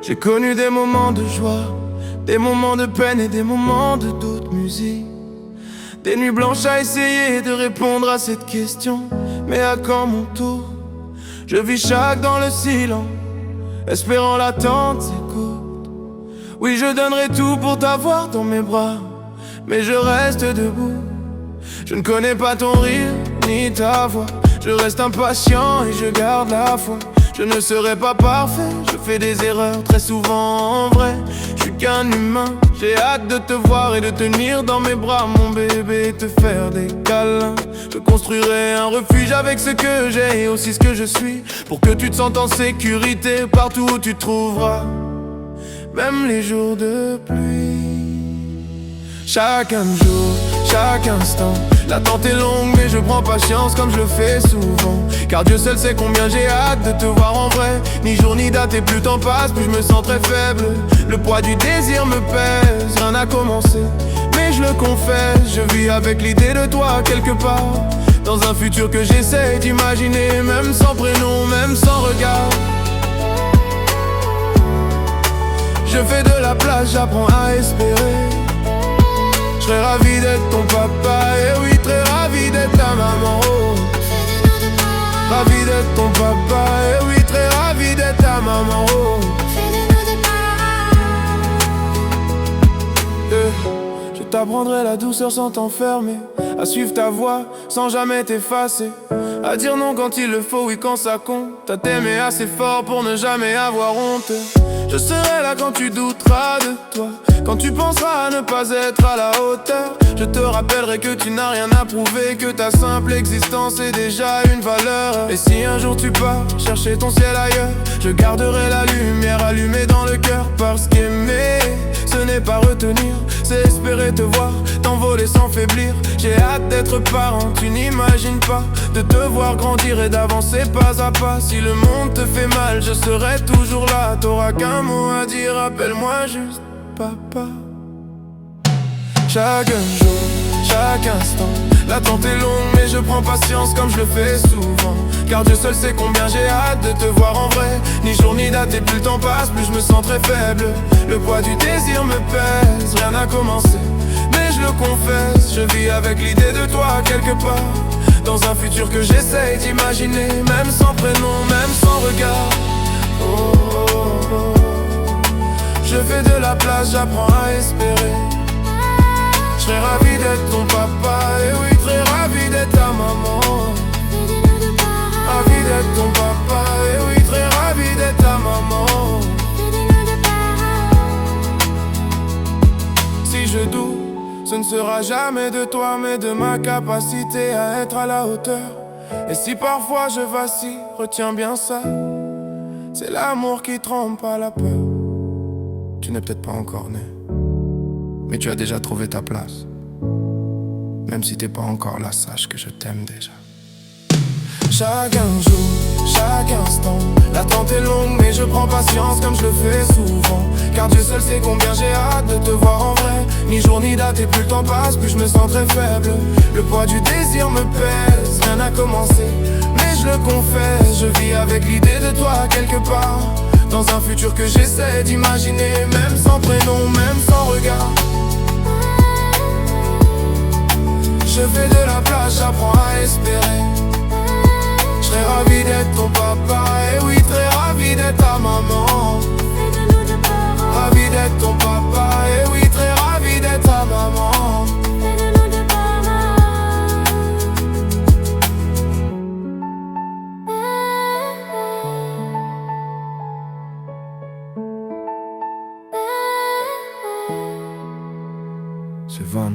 J'ai connu des moments de joie, des moments de peine et des moments de doute, musique. Des nuits blanches à essayer de répondre à cette question. Mais à quand mon tour? Je vis chaque dans le silence, espérant l'attente s'écoute. Oui, je donnerai tout pour t'avoir dans mes bras, mais je reste debout. Je ne connais pas ton rire, ni ta voix. Je reste impatient et je garde la foi. Je ne serai pas parfait, je fais des erreurs très souvent en vrai. Je suis qu'un humain, j'ai hâte de te voir et de tenir dans mes bras mon bébé et te faire des câlins. Je construirai un refuge avec ce que j'ai et aussi ce que je suis, pour que tu te sentes en sécurité partout où tu te trouveras, même les jours de pluie. Chaque jour, chaque instant, l'attente est longue mais je prends patience comme je le fais souvent. Car Dieu seul sait combien j'ai hâte de te voir en vrai. Ni jour ni date et plus le temps passe, plus je me sens très faible. Le poids du désir me pèse, rien n'a commencé, mais je le confesse, je vis avec l'idée de toi quelque part, dans un futur que j'essaie d'imaginer, même sans prénom, même sans regard. Je fais de la place, j'apprends à espérer. Je serais ravi d'être ton papa, et oui, très ravi d'être ta maman. Oh. Ravi d'être ton papa, et oui, très ravi d'être ta maman. Oh. Je t'apprendrai la douceur sans t'enfermer, à suivre ta voix sans jamais t'effacer, à dire non quand il le faut, oui quand ça compte, à t'aimer assez fort pour ne jamais avoir honte. Je serai là quand tu douteras de toi, quand tu penseras à ne pas être à la hauteur. Je te rappellerai que tu n'as rien à prouver, que ta simple existence est déjà une valeur. Et si un jour tu pars chercher ton ciel ailleurs, je garderai la lumière allumée dans le cœur. Parce qu'aimer, ce n'est pas retenir, c'est espérer te voir t'envoler sans faiblir. J'ai hâte d'être parent, tu n'imagines pas, de te voir grandir et d'avancer pas à pas. Si le monde te fait mal, je serai toujours là. T'auras qu'un mot à dire, appelle-moi juste papa. Chaque jour, chaque instant, l'attente est longue mais je prends patience comme je le fais souvent. Car Dieu seul sait combien j'ai hâte de te voir en vrai. Ni jour ni date et plus le temps passe, plus je me sens très faible. Le poids du désir me pèse, rien n'a commencé, mais je le confesse, je vis avec l'idée de toi quelque part, dans un futur que j'essaye d'imaginer, même sans prénom, même sans regard. Oh, oh, oh. Je fais de la place, j'apprends à espérer. Je serais ravi d'être ton papa, et oui, très ravi d'être ta maman. Ravi d'être ton papa, et oui, très ravi d'être ta maman. Si je doute, ce ne sera jamais de toi, mais de ma capacité à être à la hauteur. Et si parfois je vacille, retiens bien ça, c'est l'amour qui trompe pas la peur. Tu n'es peut-être pas encore né, mais tu as déjà trouvé ta place. Même si t'es pas encore là, sache que je t'aime déjà. Chaque jour, chaque instant, l'attente est longue mais je prends patience comme je le fais souvent. Car Dieu seul sait combien j'ai hâte de te voir en vrai. Ni jour ni date et plus le temps passe, plus je me sens très faible. Le poids du désir me pèse, rien n'a commencé, mais je le confesse, je vis avec l'idée de toi quelque part, dans un futur que j'essaie d'imaginer, même sans prénom, même sans regard. Je fais de la place, j'apprends à espérer. Je serais ravi d'être ton papa, et oui, très ravi d'être ta maman. Ravi d'être ton papa, et oui, très ravi d'être ta maman. C'est Van.